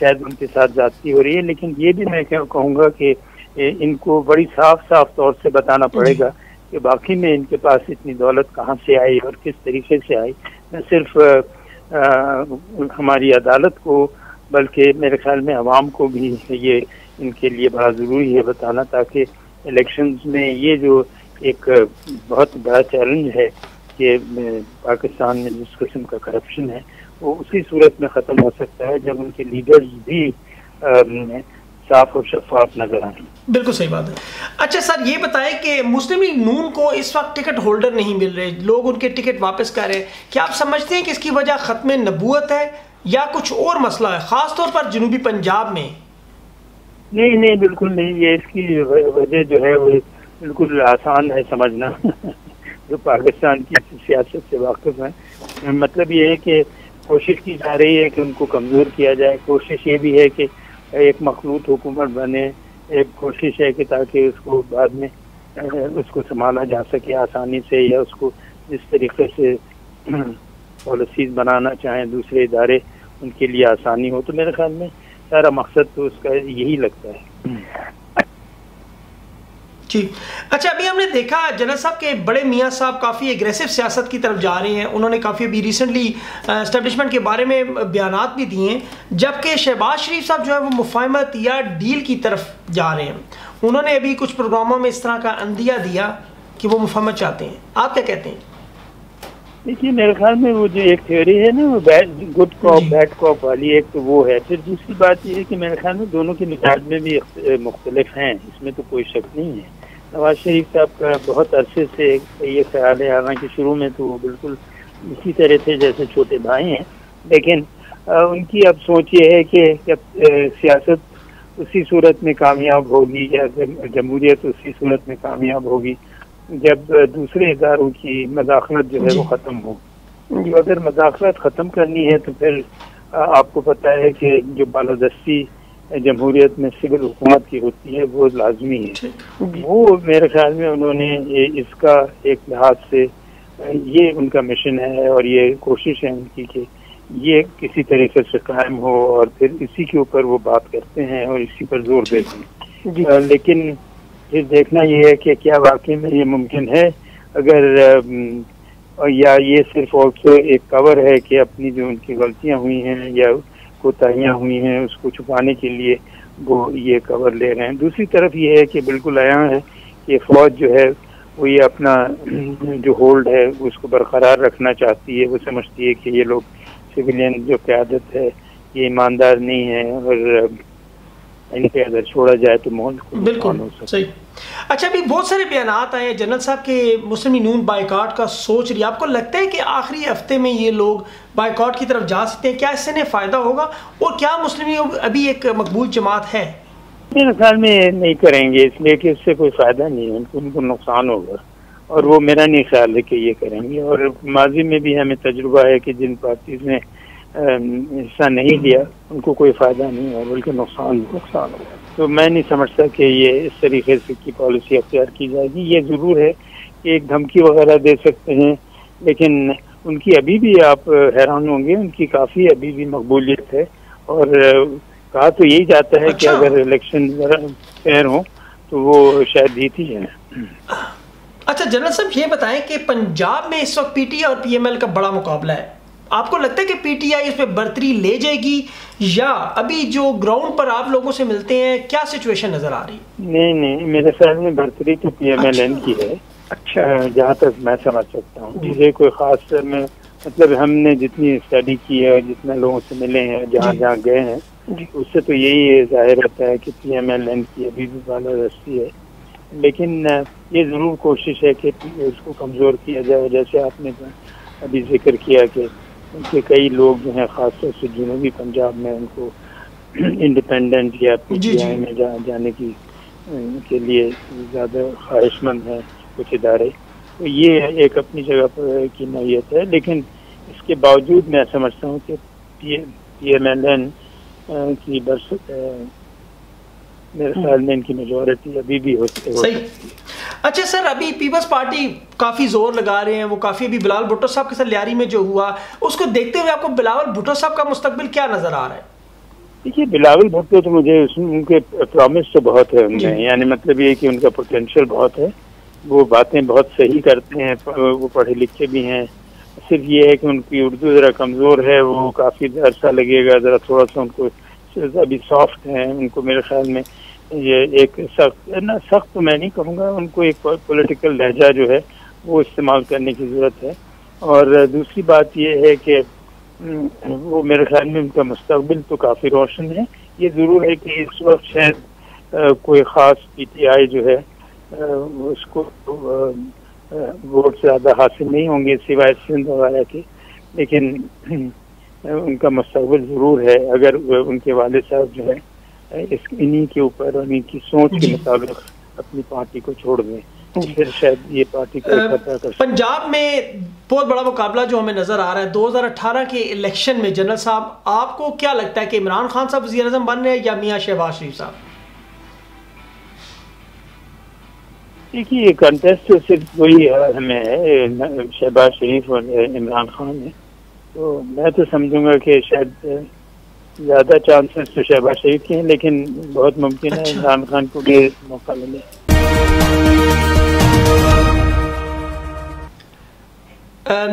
شاید ان کے ساتھ زیادتی ہو رہی ہے، لیکن یہ بھی میں کہوں گا کہ ان کو بڑی صاف طور سے بتانا پڑے گا کہ باقی میں ان کے پاس اتنی دولت کہاں سے آئی اور کس طریقے سے آئی. نہ صرف ہماری عدالت کو بلکہ میرے خیال میں عوام کو بھی یہ ان کے لیے بڑا ضروری ہے بتانا، تاکہ الیکشنز میں یہ جو ایک بہت بڑا چیلنج ہے کہ پاکستان میں جس قسم کا کرپشن ہے وہ اسی صورت میں ختم ہو سکتا ہے جب ان کے لیڈرز بھی صاف اور شفاف نظر آئیں. بالکل صحیح بات ہے. اچھا سر یہ بتائیں کہ مسلم لیگ نون کو اس وقت ٹکٹ ہولڈر نہیں مل رہے، لوگ ان کے ٹکٹ واپس کر رہے ہیں، کیا آپ سمجھتے ہیں کہ اس کی وجہ ختم نبوت ہے یا کچھ اور مسئلہ ہے، خاص طور پر جنوبی پنجاب میں؟ نہیں بالکل نہیں، یہ اس کی وجہ جو ہے وہ بالکل آسان ہے سمجھنا جو پاکستان کی سیاست سے واقف ہیں. مطلب یہ ہے کہ کوشش کی جا رہی ہے کہ ان کو کمزور کیا جائے، کوشش یہ بھی ہے کہ ایک مخلوط حکومت بنے، ایک کوشش ہے کہ تاکہ اس کو بعد میں اس کو سنبھالا جا سکے آسانی سے، یا اس کو جس طریقے سے پالیسیز بنانا چاہیں دوسرے ادارے ان کے لیے آسانی ہو. تو میرے خیال میں سارا مقصد تو اس کا یہی لگتا ہے. جی اچھا، ابھی ہم نے دیکھا جنرل صاحب کے بڑے میاں صاحب کافی اگریسو سیاست کی طرف جا رہے ہیں، انہوں نے کافی ابھی ریسنٹلی اسٹیبلشمنٹ کے بارے میں بیانات بھی دیے ہیں، جبکہ شہباز شریف صاحب جو ہے وہ مفاہمت یا ڈیل کی طرف جا رہے ہیں. انہوں نے ابھی کچھ پروگراموں میں اس طرح کا عندیہ دیا کہ وہ مفاہمت چاہتے ہیں. آپ کیا کہتے ہیں؟ دیکھیے میرے خیال میں وہ جو ایک تھیوری ہے نا وہ گڈ کاپ بیڈ کاپ والی، ایک تو وہ ہے. پھر دوسری بات یہ ہے کہ میرے خیال میں دونوں کے مزاج میں بھی مختلف ہیں، اس میں تو کوئی شک نہیں ہے. نواز شریف صاحب کا بہت عرصے سے یہ خیال ہے، حالانکہ شروع میں تو وہ بالکل اسی طرح تھے جیسے چھوٹے بھائی ہیں، لیکن ان کی اب سوچ یہ ہے کہ سیاست اسی صورت میں کامیاب ہوگی یا جمہوریت اسی صورت میں کامیاب ہوگی جب دوسرے اداروں کی مداخلت جو ہے وہ ختم ہو. اگر مداخلت ختم کرنی ہے تو پھر آپ کو پتہ ہے کہ جو بالادستی جمہوریت میں سول حکومت کی ہوتی ہے وہ لازمی ہے. وہ میرے خیال میں انہوں نے اس کا ایک لحاظ سے یہ ان کا مشن ہے اور یہ کوشش ہے ان کی کہ یہ کسی طریقے سے قائم ہو، اور پھر اسی کے اوپر وہ بات کرتے ہیں اور اسی پر زور دیتے ہیں. لیکن پھر دیکھنا یہ ہے کہ کیا واقعی میں یہ ممکن ہے، اگر یا یہ صرف آلسو ایک کور ہے کہ اپنی جو ان کی غلطیاں ہوئی ہیں یا کوتاہیاں ہوئی ہیں اس کو چھپانے کے لیے وہ یہ کور لے رہے ہیں. دوسری طرف یہ ہے کہ بالکل عیاں ہے کہ فوج جو ہے وہ یہ اپنا جو ہولڈ ہے اس کو برقرار رکھنا چاہتی ہے. وہ سمجھتی ہے کہ یہ لوگ سویلین جو قیادت ہے یہ ایماندار نہیں ہے اور ان کے اگر چھوڑا جائے تو ملک کو نقصان ہو سکتا ہے. اچھا ابھی بہت سارے بیانات آئے ہیں جنرل صاحب کے مسلم لیگ نون بائیکاٹ کا سوچ رہی ہے، آپ کو لگتا ہے کہ آخری ہفتے میں یہ لوگ بائیکاٹ کی طرف جا سکتے ہیں؟ کیا اس سے انہیں فائدہ ہوگا اور کیا مسلم لیگ ابھی ایک مقبول جماعت ہے؟ میرے خیال میں نہیں کریں گے، اس لیے کہ اس سے کوئی فائدہ نہیں ہے، ان کو نقصان ہوگا اور وہ میرا نہیں خیال ہے کہ یہ کریں گے. اور ماضی میں بھی ہمیں تجربہ ہے کہ جن پارٹیز نے حصہ نہیں لیا ان کو کوئی فائدہ نہیں ہے بلکہ نقصان ہوگا. تو میں نہیں سمجھتا کہ یہ اس طریقے سے کی پالیسی اختیار کی جائے گی. یہ ضرور ہے کہ ایک دھمکی وغیرہ دے سکتے ہیں، لیکن ان کی ابھی بھی آپ حیران ہوں گے ان کی کافی ابھی بھی مقبولیت ہے. اور کہا تو یہی جاتا ہے کہ اگر الیکشن فیئر ہوں تو وہ شاید جیت ہی جائیں. اچھا جنرل صاحب یہ بتائیں کہ پنجاب میں اس وقت پی ٹی آئی اور پی ایم ایل کا بڑا مقابلہ ہے، آپ کو لگتا ہے کہ پی ٹی آئی اس پہ برتری لے جائے گی یا ابھی جو گراؤنڈ پر آپ لوگوں سے ملتے ہیں کیا سچویشن نظر آ رہی؟ نہیں میرے خیال میں برتری تو پی ایم ایل این کی ہے. اچھا جہاں تک میں سمجھ سکتا ہوں مجھے کوئی خاص میں مطلب ہم نے جتنی اسٹڈی کی ہے اور جتنے لوگوں سے ملے ہیں جہاں گئے ہیں اس سے تو یہی ظاہر ہوتا ہے کہ پی ایم ایل این کی ابھی بھی بالادستی ہے. لیکن یہ ضرور کوشش ہے کہ اس کو کمزور کیا جائے. جیسے آپ نے ابھی ذکر کیا کہ ان کے کئی لوگ جو ہیں خاص طور سے جنوبی پنجاب میں ان کو انڈیپینڈنٹ یا پی ٹی آئی میں جانے کی کے لیے زیادہ خواہش مند ہیں کچھ ادارے. تو یہ ایک اپنی جگہ پر کی نوعیت ہے، لیکن اس کے باوجود میں سمجھتا ہوں کہ پی ایم ایل این کی میرے خیال میں ان کی میجورٹی ابھی بھی ہو سکتی ہے. اچھا سر ابھی پیپلز پارٹی کافی زور لگا رہے ہیں، وہ کافی ابھی بلاول بھٹو صاحب کے ساتھ لیاری میں جو ہوا اس کو دیکھتے ہوئے آپ کو بلاول بھٹو صاحب کا مستقبل کیا نظر آ رہا ہے؟ دیکھیے بلاول بھٹو تو مجھے ان کے پرومس تو بہت ہے ان میں، یعنی مطلب یہ کہ ان کا پوٹینشیل بہت ہے، وہ باتیں بہت صحیح کرتے ہیں، وہ پڑھے لکھے بھی ہیں، صرف یہ ہے کہ ان کی اردو ذرا کمزور ہے، وہ کافی عرصہ لگے گا، ذرا تھوڑا سا ان کو ابھی سافٹ ہیں، ان کو میرے خیال میں یہ ایک سخت تو میں نہیں کہوں گا، ان کو ایک پولیٹیکل لہجہ جو ہے وہ استعمال کرنے کی ضرورت ہے۔ اور دوسری بات یہ ہے کہ وہ میرے خیال میں ان کا مستقبل تو کافی روشن ہے۔ یہ ضرور ہے کہ اس وقت شاید کوئی خاص پی ٹی آئی جو ہے اس کو ووٹ زیادہ حاصل نہیں ہوں گے سوائے سندھ وغیرہ کے، لیکن ان کا مستقبل ضرور ہے اگر ان کے والد صاحب جو ہے انہی کے اوپر اور ان کی سوچ کے مطابق اپنی پارٹی کو چھوڑ دیں، پھر شاید یہ پارٹی کو خطرہ کر سکتے۔ پنجاب میں بہت بڑا مقابلہ جو ہمیں نظر آ رہا ہے 2018 کے الیکشن میں، جنرل صاحب آپ کو کیا لگتا ہے کہ عمران خان صاحب وزیر اعظم بن رہے ہیں یا میاں شہباز شریف صاحب؟ دیکھیے یہ کنٹیسٹ صرف وہی ہمیں ہے، شہباز شریف اور عمران خان ہے، تو میں تو سمجھوں گا کہ شاید زیادہ چانسز تو شہباز شریف کے ہیں، لیکن بہت ممکن ہے عمران خان کو بھی موقع ملے۔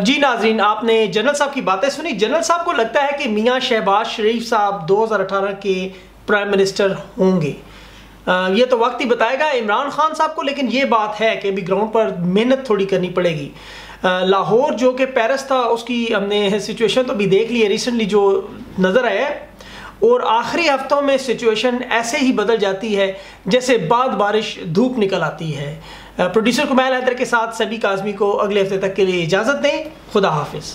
جی ناظرین، آپ نے جنرل صاحب کی باتیں سنی۔ جنرل صاحب کو لگتا ہے کہ میاں شہباز شریف صاحب 2018 کے پرائم منسٹر ہوں گے، یہ تو وقت ہی بتائے گا عمران خان صاحب کو، لیکن یہ بات ہے کہ ابھی گراؤنڈ پر محنت تھوڑی کرنی پڑے گی۔ لاہور جو کہ پیرس تھا اس کی ہم نے سچویشن تو بھی دیکھ لی ہے ریسنٹلی جو نظر آیا ہے، اور آخری ہفتوں میں سچویشن ایسے ہی بدل جاتی ہے جیسے بعد بارش دھوپ نکل آتی ہے۔ پروڈیوسر کمیل حیدر کے ساتھ سبی کاظمی کو اگلے ہفتے تک کے لیے اجازت دیں۔ خدا حافظ۔